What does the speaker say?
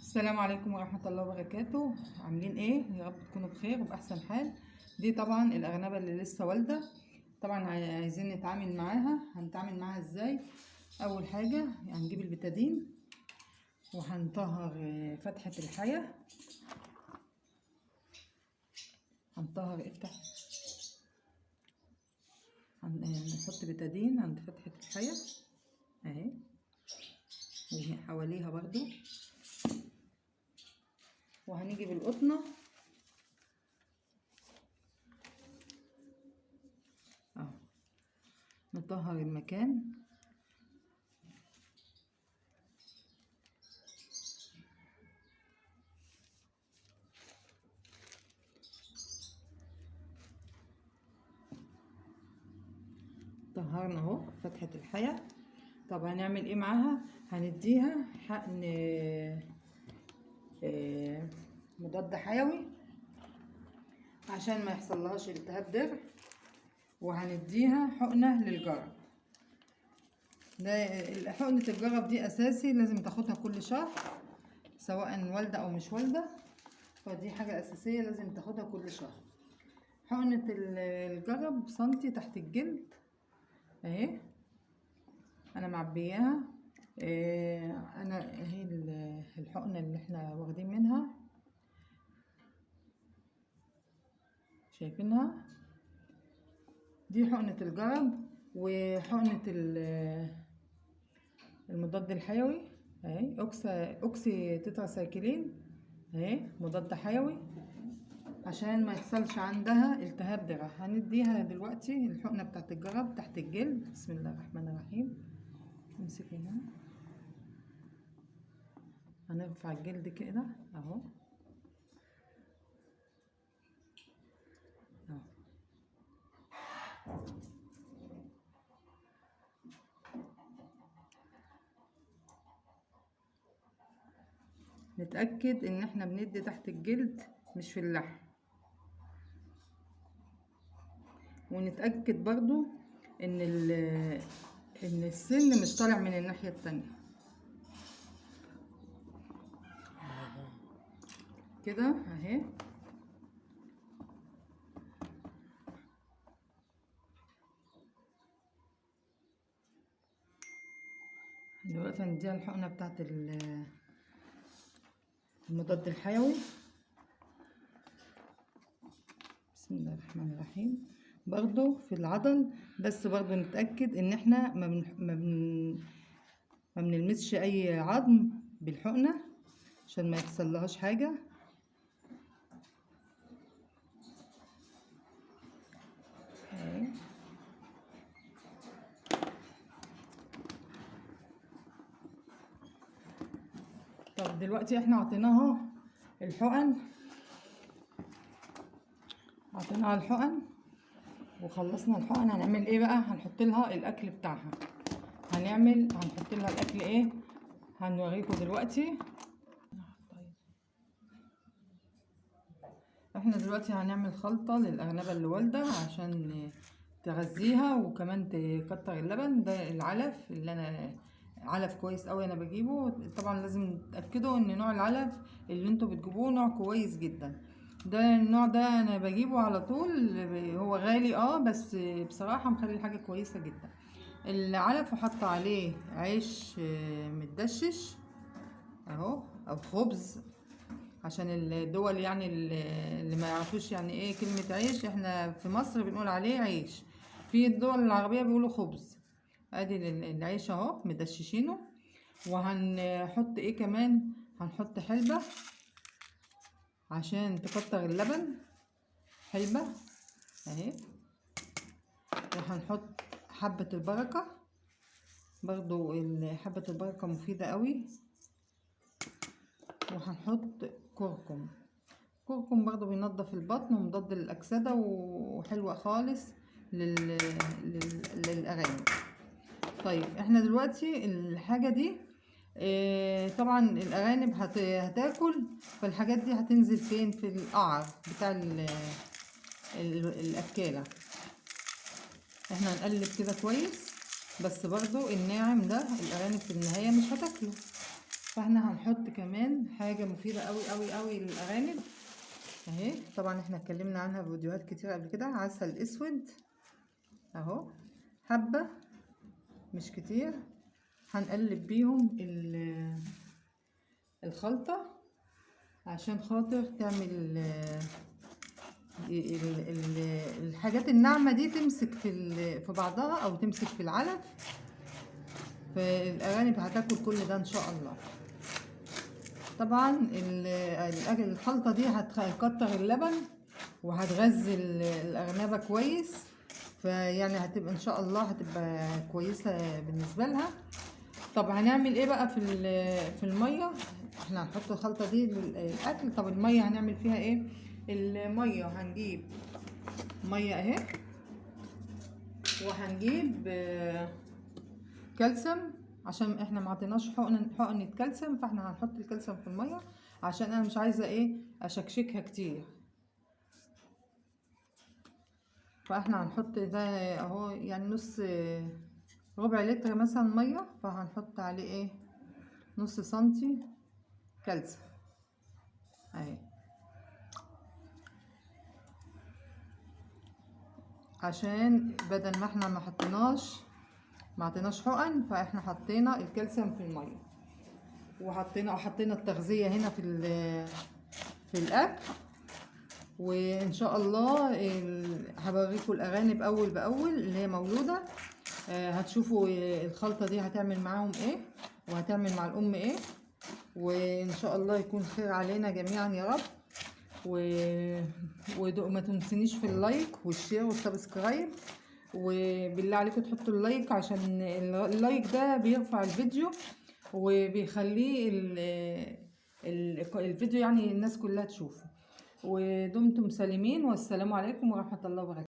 السلام عليكم ورحمة الله وبركاته. عاملين ايه؟ يا رب تكونوا بخير وبأحسن حال. دي طبعا الأرنبة اللي لسه والدة. طبعا عايزين نتعامل معاها. هنتعامل معاها ازاي؟ أول حاجة هنجيب البتادين وهنطهر فتحة الحية. هنطهر افتح نحط بتادين عند فتحة الحية اهي، وحواليها برضو. وهنيجي بالقطنة اهو نطهر المكان. طهرنا اهو فتحة الحياة. طب هنعمل ايه معاها؟ هنديها حقن مضاد حيوي عشان ما يحصلهاش التهاب درع، وهنديها حقنة للجرب. ده حقنة الجرب دي اساسي، لازم تاخدها كل شهر سواء والدة او مش والدة، فدي حاجة اساسية لازم تاخدها كل شهر. حقنة الجرب سنتي تحت الجلد اهي، انا معبياها. انا اهي الحقنة اللي احنا واخدين منها، شايفينها؟ دي حقنة الجرب وحقنة المضاد الحيوي اهي، اوكسي تتراسايكلين اهي، مضاد حيوي عشان ما يحصلش عندها التهاب درع. هنديها دلوقتي الحقنة بتاعت الجرب تحت الجلد. بسم الله الرحمن الرحيم. امسكي هنا، هنرفع الجلد كده اهو اهو. نتأكد ان احنا بندي تحت الجلد مش في اللحم، ونتأكد برضو ان السن مش طالع من الناحية التانية كده اهي. دلوقتي هنديها الحقنة بتاعت المضاد الحيوي. بسم الله الرحمن الرحيم. برضو في العضل، بس برضو نتأكد ان احنا ما بنلمسش اي عظم بالحقنة عشان ما يحصل لهاش حاجة اهي. طب دلوقتي احنا عطيناها الحقن، وخلصنا الحقن. هنعمل ايه بقى؟ هنحط لها الاكل بتاعها. هنحط لها الاكل ايه؟ هنوريكم دلوقتي. احنا دلوقتي هنعمل خلطة للأرنبة اللي والدة عشان تغذيها وكمان تكتر اللبن. ده العلف اللي انا علف كويس قوي انا بجيبه. طبعا لازم تتأكدوا ان نوع العلف اللي انتوا بتجيبوه نوع كويس جدا. ده النوع ده انا بجيبه على طول. هو غالي بس بصراحة مخلي الحاجة كويسة جدا. العلف وحط عليه عيش متدشش اهو، او خبز، عشان الدول يعني اللي ما يعرفوش يعني ايه كلمة عيش. احنا في مصر بنقول عليه عيش، في الدول العربية بيقولوا خبز. ادي العيش اهو مدششينه. وهنحط ايه كمان؟ هنحط حلبة عشان تكتر اللبن، حلبة اهي. وهنحط حبة البركة، برضو حبة البركة مفيدة قوي. وهنحط كركم برضو بينظف البطن ومضاد للأكسدة وحلوة خالص للأرانب. طيب احنا دلوقتي الحاجة دي طبعا الأرانب هتاكل، فالحاجات دي هتنزل فين؟ في القعر بتاع الأكالة. احنا هنقلب كده كويس، بس برضو الناعم ده الأرانب في النهاية مش هتاكله، فاحنا هنحط كمان حاجة مفيدة قوي قوي قوي للأرانب اهي. طبعا احنا اتكلمنا عنها في فيديوهات كتير قبل كده. عسل اسود اهو، حبة مش كتير. هنقلب بيهم الخلطة عشان خاطر تعمل الحاجات الناعمة دي تمسك في بعضها او تمسك في العلف، فالأرانب هتاكل كل ده ان شاء الله. طبعا الخلطة دي هتكتر اللبن وهتغذي الأرنبة كويس، فيعني هتبقى ان شاء الله هتبقى كويسة بالنسبة لها. طب هنعمل ايه بقى في المية؟ احنا هنحط الخلطة دي للأكل. طب المية هنعمل فيها ايه؟ المية هنجيب مية اهي، وهنجيب كالسيوم عشان احنا ما عطيناش حقنة كالسيوم، فاحنا هنحط الكالسيوم في المية عشان انا مش عايزة ايه اشكشكها كتير. فاحنا هنحط ده اهو يعني نص ربع لتر مثلا مية، فهنحط عليه ايه 0.5 سنتي كالسيوم اهي، عشان بدل ما احنا ما عطيناش حقن، فاحنا حطينا الكالسيوم في الميه وحطينا التغذيه هنا في الاكل. وان شاء الله هبوريكم الارانب اول باول اللي هي مولوده. هتشوفوا الخلطه دي هتعمل معاهم ايه وهتعمل مع الام ايه، وان شاء الله يكون خير علينا جميعا يا رب. وما تنسونيش في اللايك والشير والسبسكرايب، وبالله عليكم تحطوا اللايك عشان اللايك ده بيرفع الفيديو وبيخليه الفيديو يعني الناس كلها تشوفه. ودمتم سالمين، والسلام عليكم ورحمة الله وبركاته.